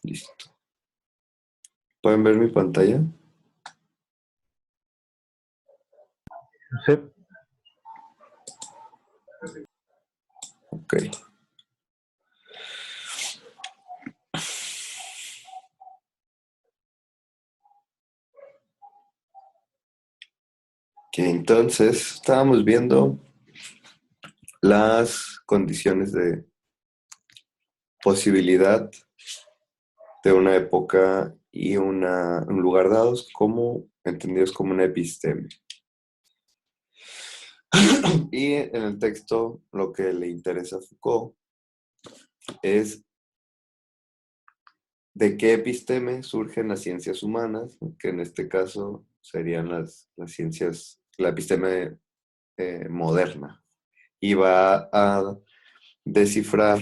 Listo. ¿Pueden ver mi pantalla? Sí. Ok. Que entonces estábamos viendo las condiciones de posibilidad de una época y un lugar dados como entendidos como una episteme. Y en el texto lo que le interesa a Foucault es de qué episteme surgen las ciencias humanas, que en este caso serían las ciencias, la episteme moderna, y va a descifrar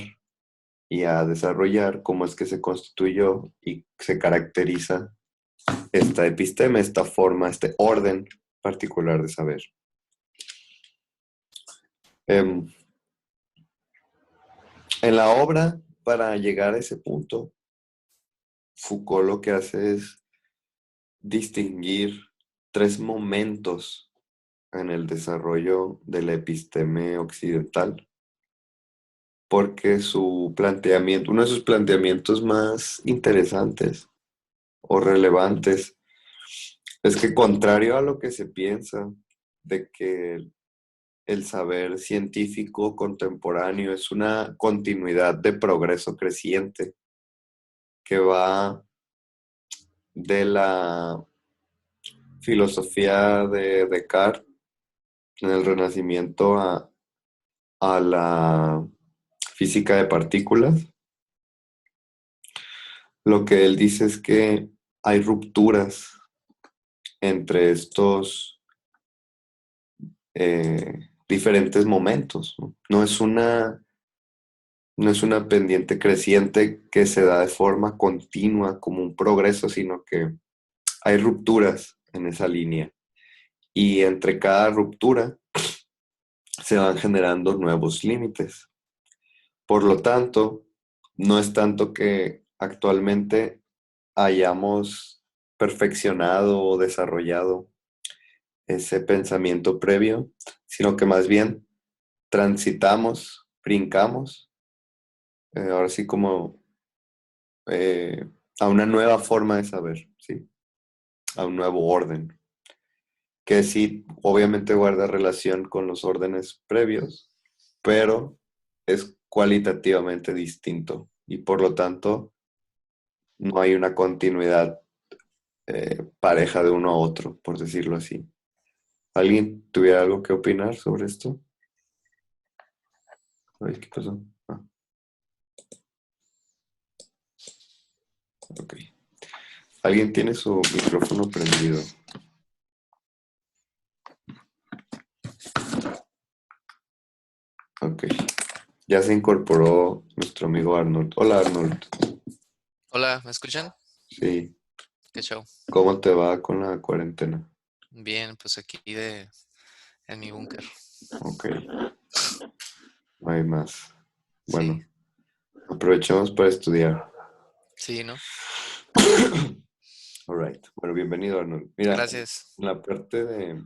y a desarrollar cómo es que se constituyó y se caracteriza esta episteme, esta forma, este orden particular de saber. En la obra, para llegar a ese punto, Foucault lo que hace es distinguir tres momentos en el desarrollo de la episteme occidental, porque su planteamiento, uno de sus planteamientos más interesantes o relevantes, es que contrario a lo que se piensa de que el saber científico contemporáneo es una continuidad de progreso creciente que va de la filosofía de Descartes en el Renacimiento a la física de partículas. Lo que él dice es que hay rupturas entre estos diferentes momentos, ¿no? No es una pendiente creciente que se da de forma continua como un progreso, sino que hay rupturas en esa línea. Y entre cada ruptura se van generando nuevos límites. Por lo tanto, no es tanto que actualmente hayamos perfeccionado o desarrollado ese pensamiento previo, sino que más bien transitamos, brincamos, ahora sí como eh, a una nueva forma de saber, ¿sí? A un nuevo orden, que sí, obviamente guarda relación con los órdenes previos, pero es cualitativamente distinto y por lo tanto no hay una continuidad pareja de uno a otro, por decirlo así. ¿Alguien tuviera algo que opinar sobre esto? Ay, ¿qué pasó? Ah, ok. ¿Alguien tiene su micrófono prendido? Ok. Ya se incorporó nuestro amigo Arnold. Hola, Arnold. Hola, ¿me escuchan? Sí. ¿Qué show? ¿Cómo te va con la cuarentena? Bien, pues aquí en mi búnker. Ok. No hay más. Bueno, Sí, aprovechemos para estudiar. sí, ¿no? All right. Bueno, bienvenido, Arnold. Mira, Gracias. en la parte de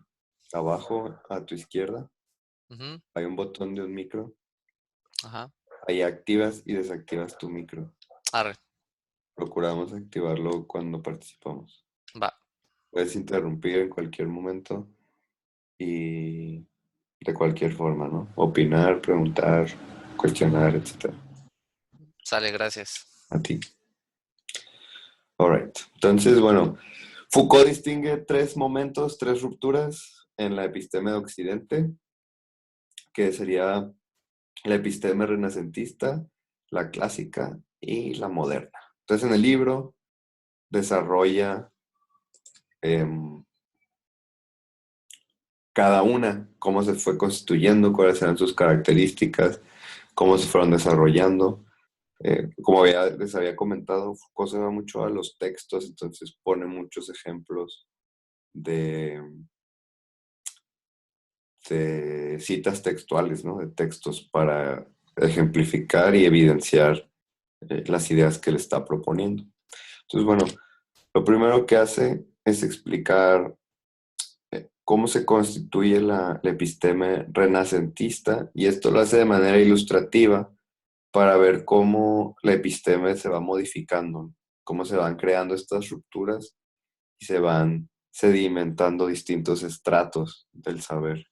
abajo a tu izquierda Ujú, hay un botón de un micro. ajá. Ahí activas y desactivas tu micro. Arre, Procuramos activarlo cuando participamos. va. Puedes interrumpir en cualquier momento y de cualquier forma, ¿no? Opinar, preguntar, cuestionar, etc. Sale, gracias. A ti. All right. Entonces, bueno, Foucault distingue tres momentos, tres rupturas en la episteme de Occidente, que sería la episteme renacentista, la clásica y la moderna. Entonces, en el libro desarrolla cada una, cómo se fue constituyendo, cuáles eran sus características, cómo se fueron desarrollando. Como les había comentado, Foucault se va mucho a los textos, entonces pone muchos ejemplos de, de citas textuales, ¿no? De textos para ejemplificar y evidenciar las ideas que le está proponiendo. Entonces, bueno, lo primero que hace es explicar cómo se constituye la episteme renacentista, y esto lo hace de manera ilustrativa para ver cómo la episteme se va modificando, cómo se van creando estas rupturas y se van sedimentando distintos estratos del saber.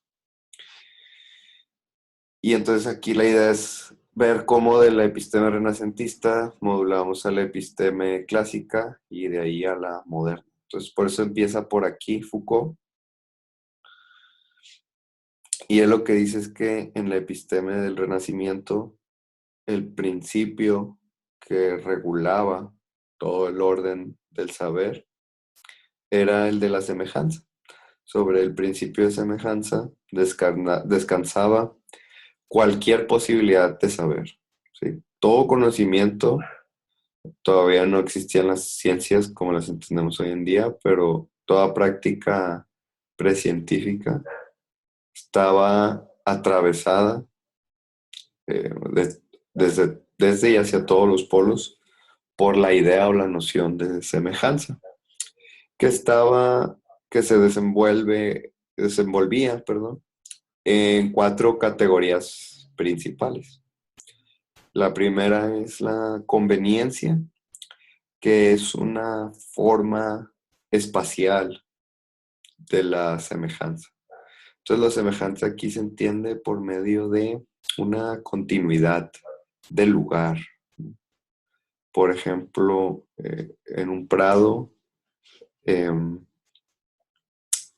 Y entonces aquí la idea es ver cómo de la episteme renacentista modulamos a la episteme clásica y de ahí a la moderna. Entonces por eso empieza por aquí Foucault. Y él lo que dice es que en la episteme del Renacimiento, el principio que regulaba todo el orden del saber era el de la semejanza. Sobre el principio de semejanza descansaba cualquier posibilidad de saber. ¿Sí? Todo conocimiento, todavía no existían las ciencias como las entendemos hoy en día, pero toda práctica precientífica estaba atravesada desde y hacia todos los polos por la idea o la noción de semejanza, que estaba, que se desenvolvía, perdón, en 4 categorías principales. La primera es la conveniencia, que es una forma espacial de la semejanza. Entonces la semejanza aquí se entiende por medio de una continuidad del lugar. Por ejemplo, en un prado,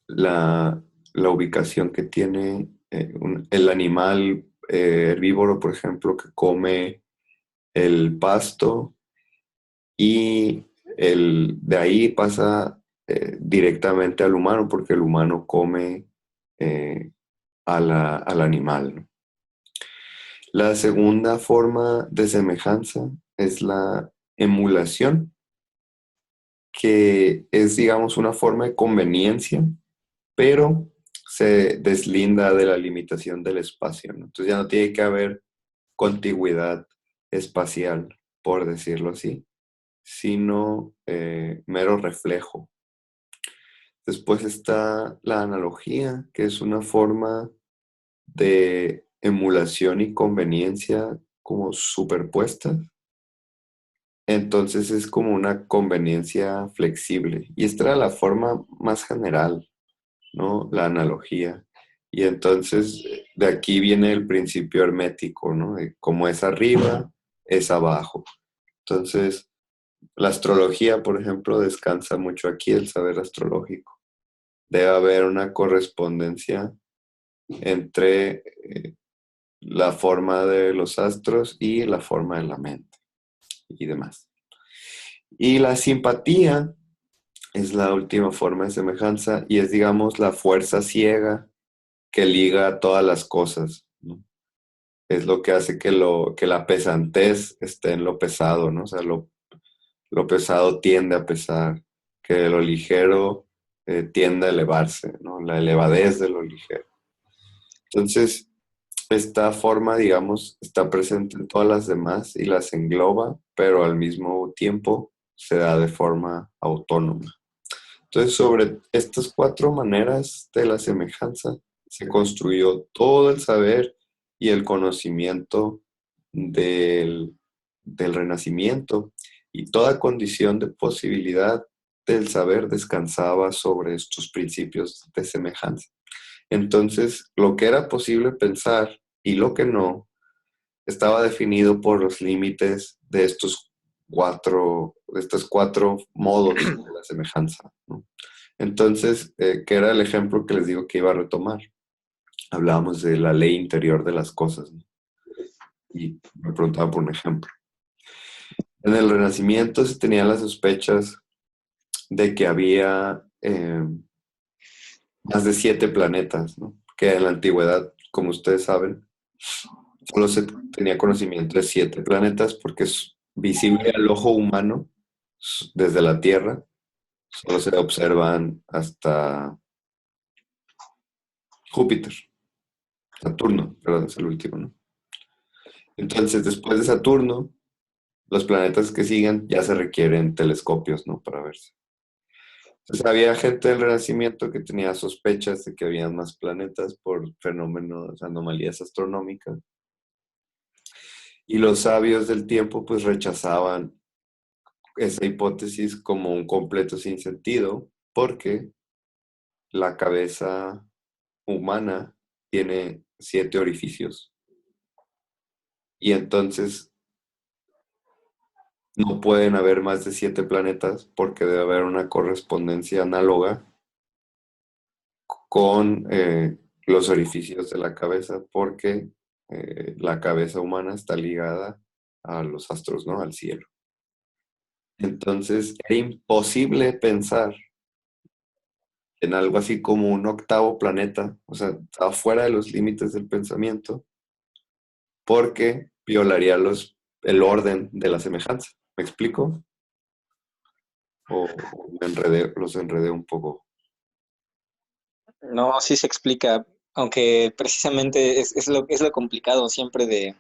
la ubicación que tiene el animal herbívoro, por ejemplo, que come el pasto y de ahí pasa directamente al humano, porque el humano come al animal, ¿no? La segunda forma de semejanza es la emulación, que es, digamos, una forma de conveniencia, pero se deslinda de la limitación del espacio, ¿no? Entonces ya no tiene que haber contigüidad espacial, por decirlo así, sino mero reflejo. Después está la analogía, que es una forma de emulación y conveniencia como superpuestas. Entonces es como una conveniencia flexible. Y esta era la forma más general, ¿no? La analogía. Y entonces de aquí viene el principio hermético, ¿no? De como es arriba, es abajo. Entonces, la astrología, por ejemplo, descansa mucho aquí, el saber astrológico. Debe haber una correspondencia entre la forma de los astros y la forma de la mente y demás. Y la simpatía es la última forma de semejanza y es, digamos, la fuerza ciega que liga todas las cosas, ¿no? Es lo que hace que la pesantez esté en lo pesado, ¿no? O sea, lo pesado tiende a pesar, que lo ligero tiende a elevarse, ¿no? La elevadez de lo ligero. Entonces, esta forma, digamos, está presente en todas las demás y las engloba, pero al mismo tiempo se da de forma autónoma. Entonces, sobre estas 4 maneras de la semejanza se construyó todo el saber y el conocimiento del Renacimiento, y toda condición de posibilidad del saber descansaba sobre estos principios de semejanza. Entonces, lo que era posible pensar y lo que no estaba definido por los límites de estos cuatro modos de la semejanza, ¿no? Entonces, ¿qué era el ejemplo que les digo que iba a retomar? Hablábamos de la ley interior de las cosas, ¿no? Y me preguntaba por un ejemplo. En el Renacimiento se tenían las sospechas de que había más de 7 planetas, ¿no? Que en la antigüedad, como ustedes saben, solo se tenía conocimiento de 7 planetas porque es visible al ojo humano desde la Tierra. Solo se observan hasta Júpiter, Saturno, perdón, es el último, ¿no? Entonces, después de Saturno, los planetas que sigan ya se requieren telescopios, ¿no? Para verse. Entonces, había gente del Renacimiento que tenía sospechas de que había más planetas por fenómenos, anomalías astronómicas. Y los sabios del tiempo pues rechazaban esa hipótesis como un completo sinsentido porque la cabeza humana tiene 7 orificios y entonces no pueden haber más de 7 planetas porque debe haber una correspondencia análoga con los orificios de la cabeza porque la cabeza humana está ligada a los astros, ¿no? Al cielo. Entonces era imposible pensar en algo así como un octavo planeta, o sea, estaba fuera de los límites del pensamiento, porque violaría el orden de la semejanza. ¿Me explico? O los enredé un poco. No, sí se explica, aunque precisamente es lo complicado siempre de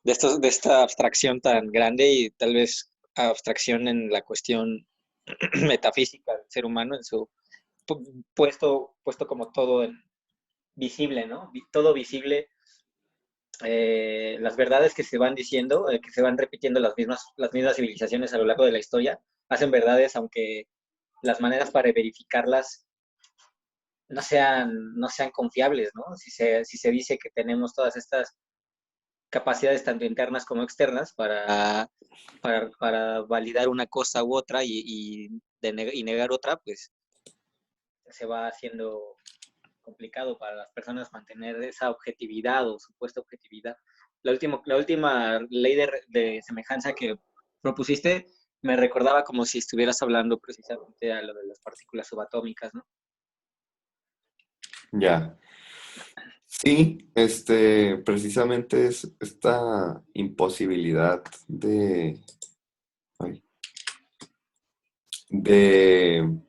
esta abstracción tan grande y tal vez abstracción en la cuestión metafísica del ser humano, en su puesto como todo visible, ¿no? Todo visible, las verdades que se van diciendo, que se van repitiendo las mismas civilizaciones a lo largo de la historia, hacen verdades, aunque las maneras para verificarlas no sean confiables, ¿no? Si se dice que tenemos todas estas capacidades tanto internas como externas para validar una cosa u otra y negar otra, pues se va haciendo complicado para las personas mantener esa objetividad o supuesta objetividad. La última ley de semejanza que propusiste me recordaba como si estuvieras hablando precisamente a lo de las partículas subatómicas, ¿no? Ya. Sí, precisamente es esta imposibilidad ay, de,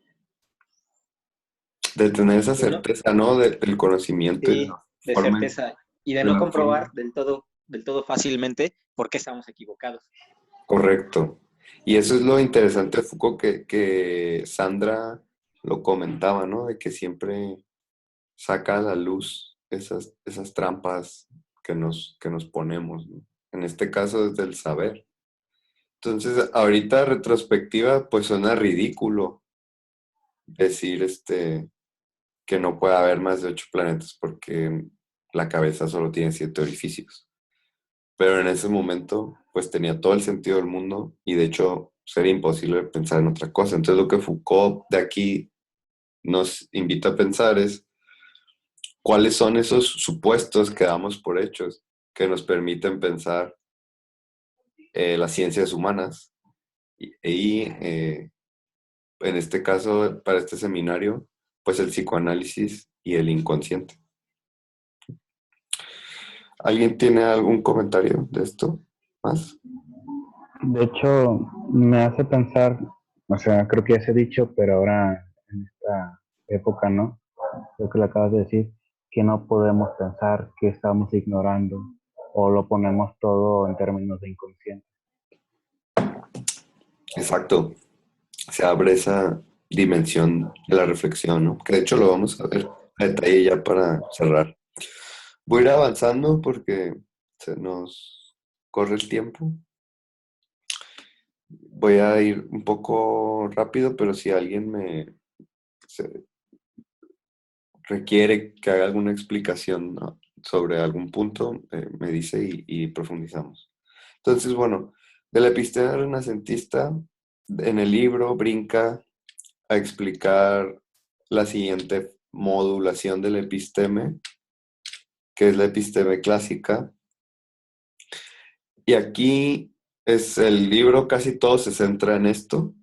de tener esa De no, certeza, ¿no? Del conocimiento y de sí, la de forma, certeza y de de no la forma. comprobar del todo fácilmente por qué estamos equivocados. Correcto. Y eso es lo interesante de Foucault que Sandra lo comentaba, ¿no? De que siempre saca a la luz esas trampas que nos ponemos, ¿no? En este caso desde el saber. Entonces, ahorita retrospectiva, pues suena ridículo decir que no puede haber más de 8 planetas porque la cabeza solo tiene 7 orificios. Pero en ese momento, pues tenía todo el sentido del mundo y de hecho sería imposible pensar en otra cosa. Entonces, lo que Foucault de aquí nos invita a pensar es cuáles son esos supuestos que damos por hechos que nos permiten pensar las ciencias humanas y en este caso, para este seminario, pues el psicoanálisis y el inconsciente. ¿Alguien tiene algún comentario de esto más? De hecho, me hace pensar, o sea, creo que ya se ha dicho, pero ahora en esta época, ¿no? Creo que lo acabas de decir, que no podemos pensar, que estamos ignorando, o lo ponemos todo en términos de inconsciente. Exacto. Se abre esa dimensión de la reflexión, ¿no? Que de hecho lo vamos a ver a detalle ya para cerrar. Voy a ir avanzando porque se nos corre el tiempo. Voy a ir un poco rápido, pero si alguien se requiere que haga alguna explicación, ¿no? Sobre algún punto, me dice y profundizamos. Entonces, bueno, de la epistema renacentista, en el libro brinca a explicar la siguiente modulación del episteme, que es la episteme clásica. Y aquí es el libro, casi todo se centra en esto,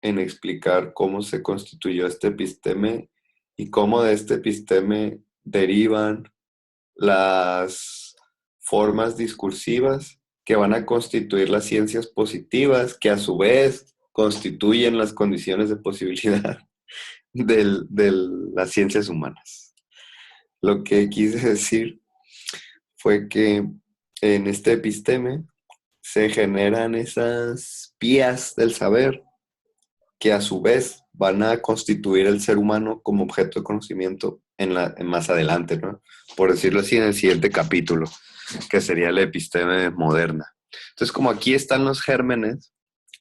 en explicar cómo se constituyó este episteme y cómo de este episteme derivan las formas discursivas que van a constituir las ciencias positivas, que a su vez constituyen las condiciones de posibilidad de las ciencias humanas. Lo que quise decir fue que en este episteme se generan esas vías del saber que a su vez van a constituir el ser humano como objeto de conocimiento en más adelante, ¿no? Por decirlo así, en el siguiente capítulo, que sería la episteme moderna. Entonces, como aquí están los gérmenes,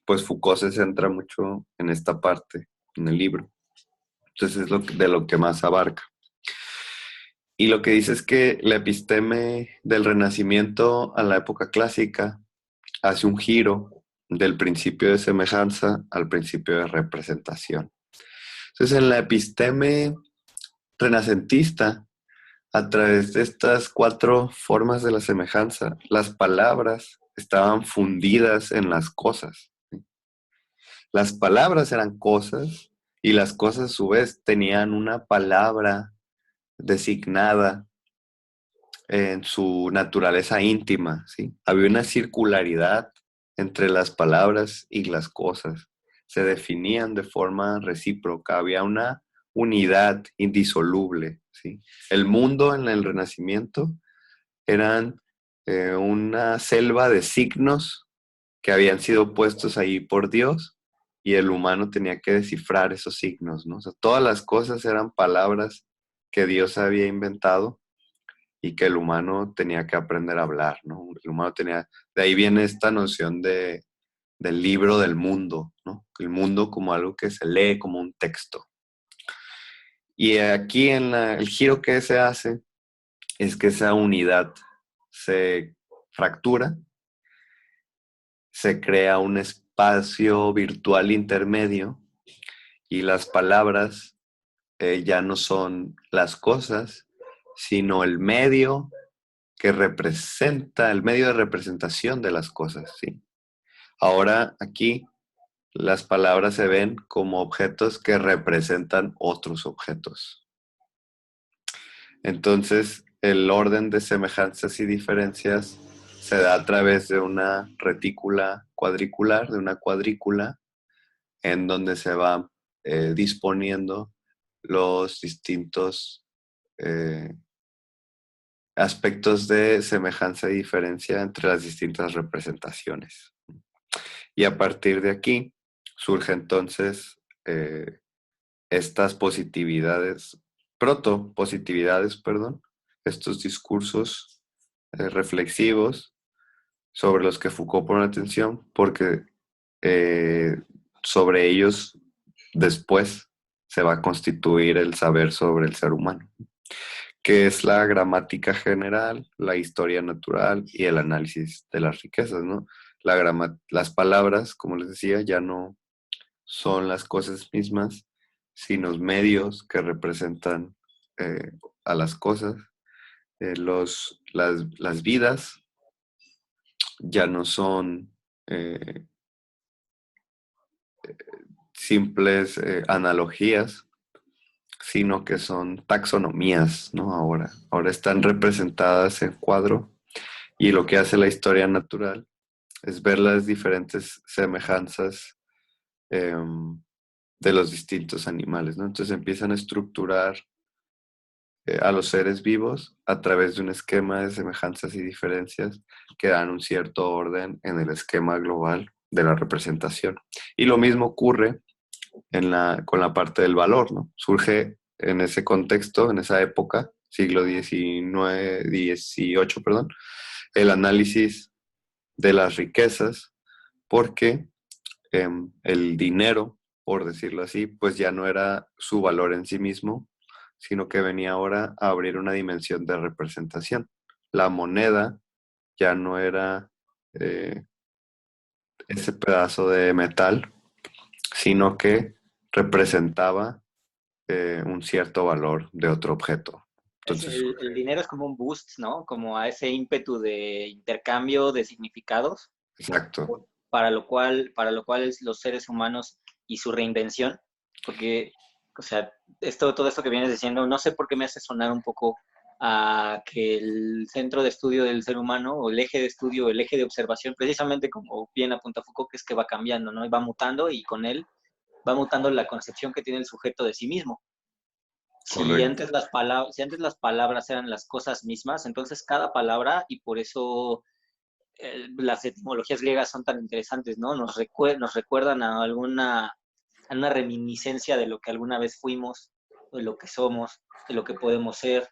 pues Foucault se centra mucho en esta parte, en el libro. Entonces es de lo que más abarca. Y lo que dice es que la episteme del Renacimiento a la época clásica hace un giro del principio de semejanza al principio de representación. Entonces, en la episteme renacentista, a través de estas 4 formas de la semejanza, las palabras estaban fundidas en las cosas. Las palabras eran cosas y las cosas a su vez tenían una palabra designada en su naturaleza íntima, ¿sí? Había una circularidad entre las palabras y las cosas. Se definían de forma recíproca, había una unidad indisoluble, ¿sí? El mundo en el Renacimiento eran una selva de signos que habían sido puestos ahí por Dios y el humano tenía que descifrar esos signos, ¿no? O sea, todas las cosas eran palabras que Dios había inventado y que el humano tenía que aprender a hablar, ¿no? El humano tenía, de ahí viene esta noción del libro del mundo, ¿no? El mundo como algo que se lee como un texto. Y aquí el giro que se hace es que esa unidad se fractura, se crea un espacio virtual intermedio y las palabras ya no son las cosas, sino el medio que representa, el medio de representación de las cosas, ¿sí? Ahora aquí las palabras se ven como objetos que representan otros objetos. Entonces, el orden de semejanzas y diferencias se da a través de una retícula cuadricular, de una cuadrícula, en donde se va disponiendo los distintos aspectos de semejanza y diferencia entre las distintas representaciones. Y a partir de aquí surge entonces estas positividades, protopositividades, perdón, estos discursos reflexivos sobre los que Foucault pone atención, porque sobre ellos después se va a constituir el saber sobre el ser humano, que es la gramática general, la historia natural y el análisis de las riquezas, ¿no? Las palabras, como les decía, ya no son las cosas mismas, sino medios que representan a las cosas. Las vidas ya no son simples analogías, sino que son taxonomías, ¿no? Ahora están representadas en cuadro y lo que hace la historia natural es ver las diferentes semejanzas de los distintos animales, ¿no? Entonces empiezan a estructurar a los seres vivos a través de un esquema de semejanzas y diferencias que dan un cierto orden en el esquema global de la representación. Y lo mismo ocurre con la parte del valor, ¿no? Surge en ese contexto, en esa época, siglo XVIII, perdón, el análisis de las riquezas, porque el dinero, por decirlo así, pues ya no era su valor en sí mismo, sino que venía ahora a abrir una dimensión de representación. La moneda ya no era ese pedazo de metal, sino que representaba un cierto valor de otro objeto. Entonces, El dinero es como un boost, ¿no? Como a ese ímpetu de intercambio de significados, exacto. para lo cual los seres humanos y su reinvención, porque, o sea, todo esto que vienes diciendo, no sé por qué me hace sonar un poco a que el centro de estudio del ser humano, o el eje de estudio, el eje de observación, precisamente como bien apunta Foucault, que es que va cambiando, ¿no? Y va mutando y con él va mutando la concepción que tiene el sujeto de sí mismo. Si Correcto. antes las palabras eran las cosas mismas, entonces cada palabra, y por eso las etimologías griegas son tan interesantes, ¿no? Nos recuerdan a una reminiscencia de lo que alguna vez fuimos, de lo que somos, de lo que podemos ser.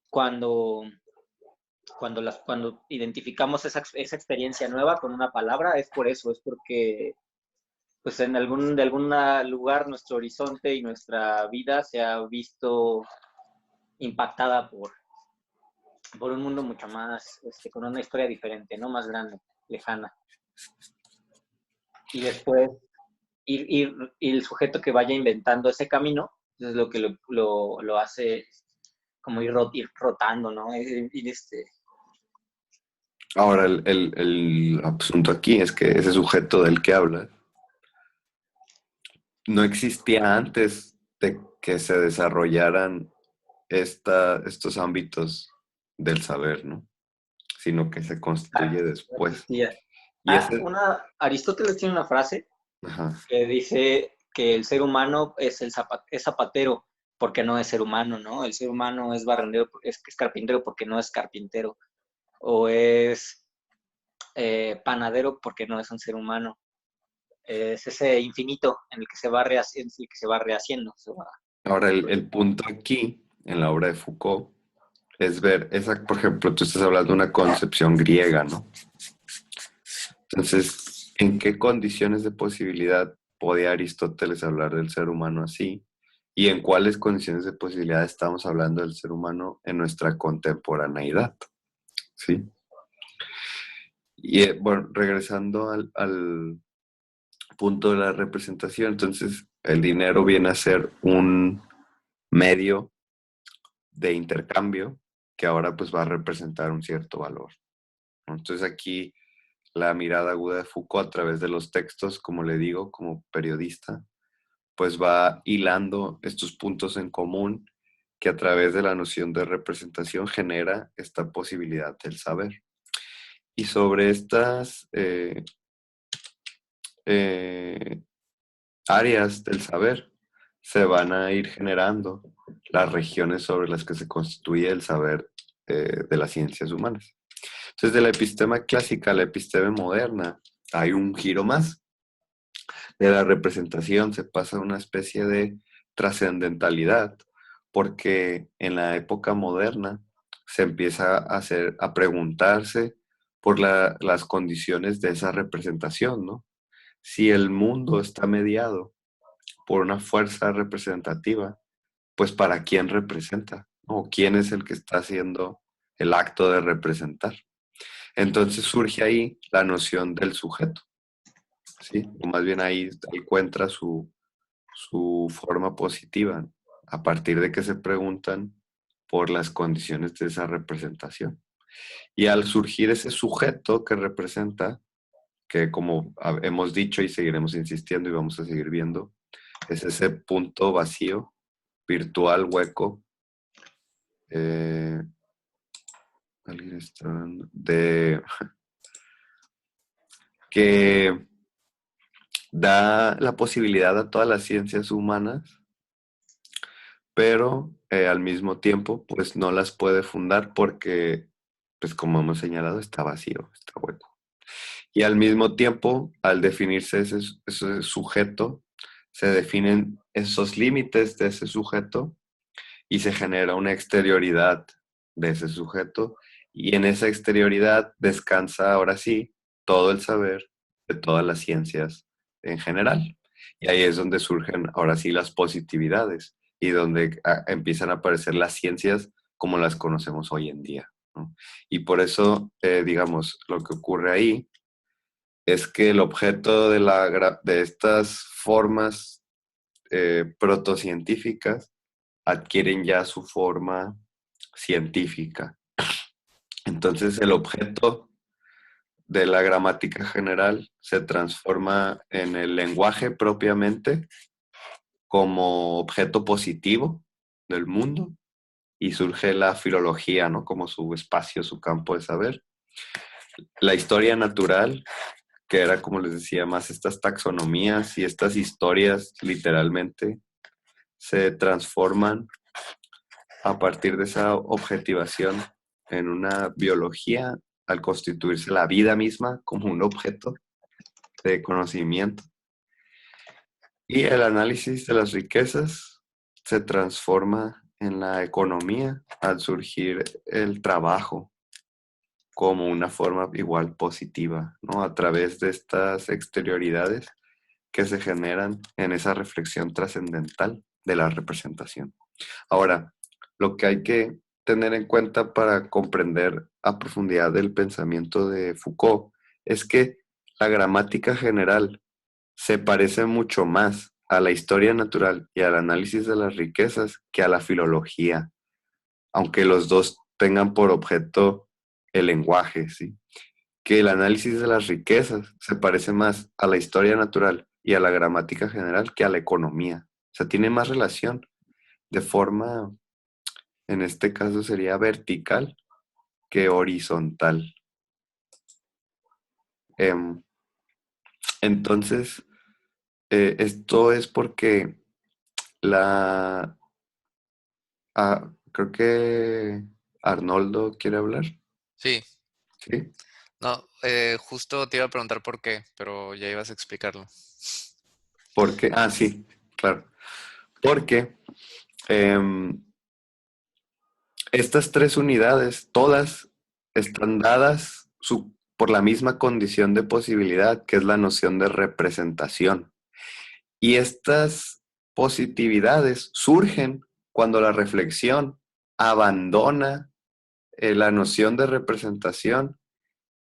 Cuando, cuando identificamos esa experiencia nueva con una palabra, es por eso, es porque pues de algún lugar nuestro horizonte y nuestra vida se ha visto impactada por un mundo mucho más, con una historia diferente, ¿no? Más grande, lejana. Y después y el sujeto que vaya inventando ese camino es lo que lo hace como ir rotando, ¿no? Ahora, el asunto aquí es que ese sujeto del que hablas no existía antes de que se desarrollaran estos ámbitos del saber, ¿no? Sino que se constituye no después. existía. Y ese, Aristóteles tiene una frase ajá, que dice que el ser humano es zapatero porque no es ser humano, ¿no? El ser humano es barrendero, es carpintero porque no es carpintero. O es panadero porque no es un ser humano. Es ese infinito en el que se va rehaciendo, el que se va rehaciendo. ahora el punto aquí, en la obra de Foucault, es ver, por ejemplo, tú estás hablando de una concepción griega, ¿no? Entonces, ¿en qué condiciones de posibilidad podía Aristóteles hablar del ser humano así? ¿Y en cuáles condiciones de posibilidad estamos hablando del ser humano en nuestra contemporaneidad? ¿Sí? Y bueno, regresando al punto de la representación, entonces el dinero viene a ser un medio de intercambio que ahora pues va a representar un cierto valor, ¿no? Entonces aquí la mirada aguda de Foucault a través de los textos, como le digo, como periodista, pues va hilando estos puntos en común que a través de la noción de representación genera esta posibilidad del saber. Y sobre estas eh, áreas del saber se van a ir generando las regiones sobre las que se constituye el saber de las ciencias humanas. Entonces, de la epistema clásica a la epistema moderna, hay un giro más. De la representación se pasa a una especie de trascendentalidad, porque en la época moderna se empieza a preguntarse por las condiciones de esa representación, ¿no? Si el mundo está mediado por una fuerza representativa, pues ¿para quién representa? ¿O quién es el que está haciendo el acto de representar? Entonces surge ahí la noción del sujeto, ¿sí? O más bien ahí encuentra su forma positiva, a partir de que se preguntan por las condiciones de esa representación. Y al surgir ese sujeto que representa, que como hemos dicho y seguiremos insistiendo y vamos a seguir viendo, es ese punto vacío, virtual, hueco, alguien está hablando que da la posibilidad a todas las ciencias humanas, pero al mismo tiempo, pues no las puede fundar porque, pues como hemos señalado, está vacío, está hueco. Y al mismo tiempo, al definirse ese sujeto, se definen esos límites de ese sujeto y se genera una exterioridad de ese sujeto. Y en esa exterioridad descansa ahora sí todo el saber de todas las ciencias en general. Y ahí es donde surgen ahora sí las positividades y donde empiezan a aparecer las ciencias como las conocemos hoy en día, ¿no? Y por eso, digamos, lo que ocurre ahí es que el objeto de estas formas protocientíficas adquieren ya su forma científica. Entonces el objeto de la gramática general se transforma en el lenguaje propiamente como objeto positivo del mundo y surge la filología, ¿no? Como su espacio, su campo de saber. La historia natural, que era, como les decía, más estas taxonomías y estas historias literalmente se transforman a partir de esa objetivación en una biología al constituirse la vida misma como un objeto de conocimiento. Y el análisis de las riquezas se transforma en la economía al surgir el trabajo como una forma igual positiva, ¿no? A través de estas exterioridades que se generan en esa reflexión trascendental de la representación. Ahora, lo que hay que tener en cuenta para comprender a profundidad el pensamiento de Foucault es que la gramática general se parece mucho más a la historia natural y al análisis de las riquezas que a la filología, aunque los dos tengan por objeto el lenguaje, ¿sí? Que el análisis de las riquezas se parece más a la historia natural y a la gramática general que a la economía. O sea, tiene más relación de forma, en este caso sería vertical que horizontal. Entonces, esto es porque creo que Arnoldo quiere hablar. Sí, ¿Sí? no, justo te iba a preguntar por qué, pero ya ibas a explicarlo. Porque, sí, claro. Porque estas tres unidades, todas están dadas por la misma condición de posibilidad, que es la noción de representación. Y estas positividades surgen cuando la reflexión abandona la noción de representación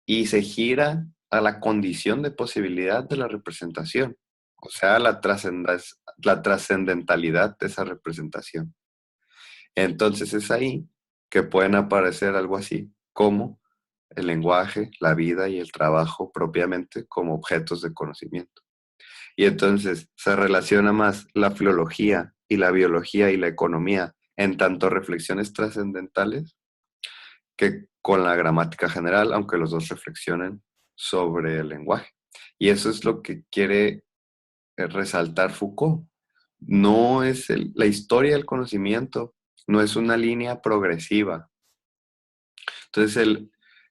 y se gira a la condición de posibilidad de la representación, o sea, la trascendentalidad de esa representación. Entonces es ahí que pueden aparecer algo así como el lenguaje, la vida y el trabajo propiamente como objetos de conocimiento. Y entonces se relaciona más la filología y la biología y la economía en tanto reflexiones trascendentales que con la gramática general, aunque los dos reflexionen sobre el lenguaje. Y eso es lo que quiere resaltar Foucault. No es la historia del conocimiento, no es una línea progresiva. Entonces,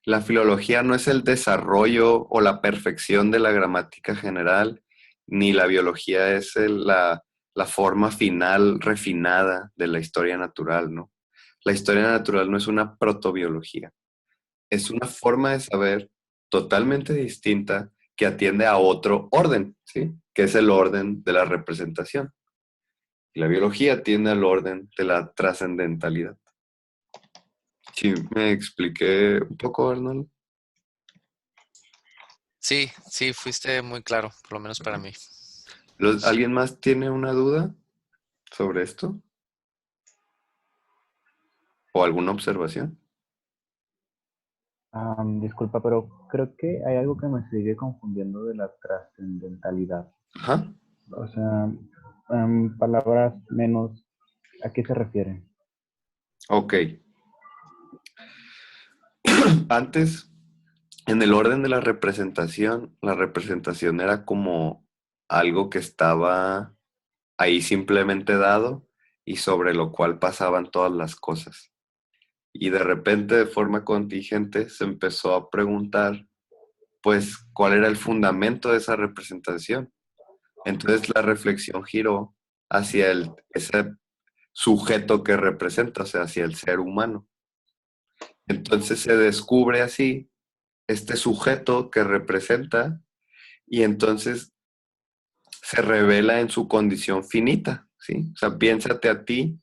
la filología no es el desarrollo o la perfección de la gramática general, ni la biología es la forma final refinada de la historia natural, ¿no? La historia natural no es una protobiología, es una forma de saber totalmente distinta que atiende a otro orden, ¿sí? Que es el orden de la representación. Y la biología atiende al orden de la trascendentalidad. ¿Sí me expliqué un poco, Arnold? Sí, sí, fuiste muy claro, por lo menos para mí. ¿Alguien más tiene una duda sobre esto? ¿O alguna observación? Disculpa, pero creo que hay algo que me sigue confundiendo de la trascendentalidad. Ajá. O sea, palabras menos, ¿a qué se refiere? Ok. Antes, en el orden de la representación era como algo que estaba ahí simplemente dado y sobre lo cual pasaban todas las cosas. Y de repente, de forma contingente, se empezó a preguntar, pues, ¿cuál era el fundamento de esa representación? Entonces la reflexión giró hacia ese sujeto que representa, o sea, hacia el ser humano. Entonces se descubre así este sujeto que representa y entonces se revela en su condición finita, ¿sí? O sea, piénsate a ti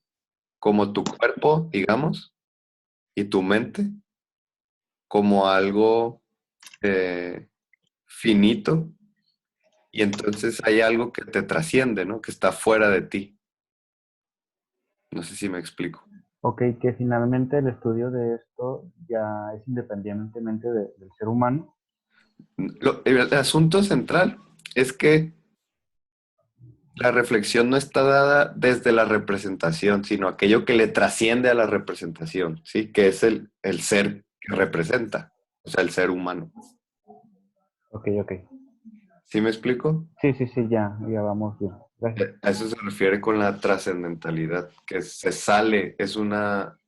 como tu cuerpo, digamos, y tu mente como algo finito, y entonces hay algo que te trasciende, ¿no? Que está fuera de ti. No sé si me explico. Ok, que finalmente el estudio de esto ya es independientemente del ser humano. El asunto central es que la reflexión no está dada desde la representación, sino aquello que le trasciende a la representación, ¿sí? Que es el ser que representa, o sea, el ser humano. Ok, ok. ¿Sí me explico? Sí, sí, sí, ya vamos bien. Gracias. A eso se refiere con la trascendentalidad, que se sale, es una...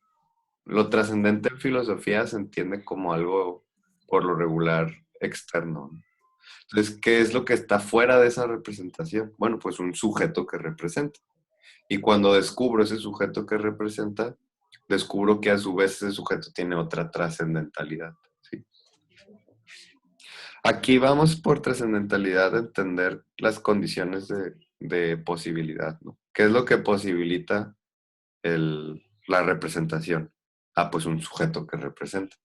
Lo trascendente en filosofía se entiende como algo, por lo regular, externo, ¿no? Entonces, ¿qué es lo que está fuera de esa representación? Bueno, pues un sujeto que representa. Y cuando descubro ese sujeto que representa, descubro que a su vez ese sujeto tiene otra trascendentalidad, ¿sí? Aquí vamos por trascendentalidad a entender las condiciones de posibilidad, ¿no? ¿Qué es lo que posibilita la representación? Ah, pues un sujeto que representa.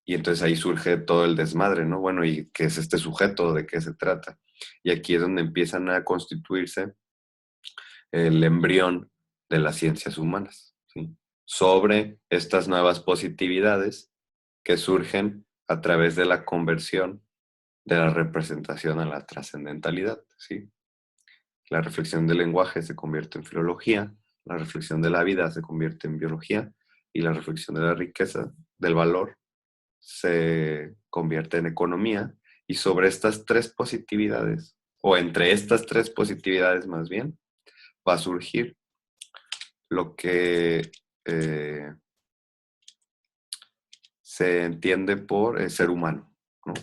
Y entonces ahí surge todo el desmadre, ¿no? Bueno, ¿y qué es este sujeto? ¿De qué se trata? Y aquí es donde empiezan a constituirse el embrión de las ciencias humanas, ¿sí? Sobre estas nuevas positividades que surgen a través de la conversión de la representación a la trascendentalidad, ¿sí? La reflexión del lenguaje se convierte en filología, la reflexión de la vida se convierte en biología y la reflexión de la riqueza, del valor, se convierte en economía. Y sobre estas tres positividades, o entre estas tres positividades más bien, va a surgir lo que se entiende por ser humano, ¿no?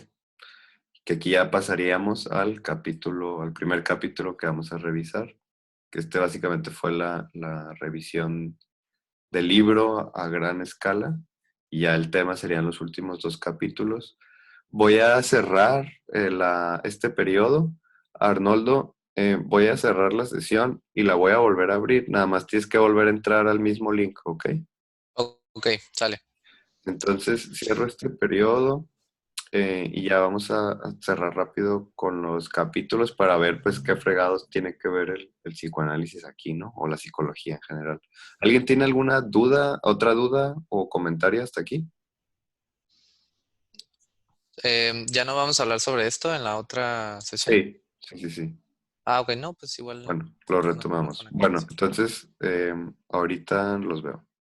Que aquí ya pasaríamos al capítulo, al primer capítulo que vamos a revisar, que este básicamente fue la revisión del libro a gran escala, y ya el tema serían los últimos dos capítulos. Voy a cerrar este periodo. Arnoldo, voy a cerrar la sesión y la voy a volver a abrir. Nada más tienes que volver a entrar al mismo link, ¿ok? Ok, sale. Entonces cierro este periodo y ya vamos a cerrar rápido con los capítulos para ver pues qué fregados tiene que ver el psicoanálisis aquí, ¿no? O la psicología en general. ¿Alguien tiene alguna duda, otra duda o comentario hasta aquí? ¿Ya no vamos a hablar sobre esto en la otra sesión? Sí, sí, sí, sí. Ah, ok, no, pues igual Bueno, lo no retomamos. pone Bueno, atención. entonces ahorita los veo.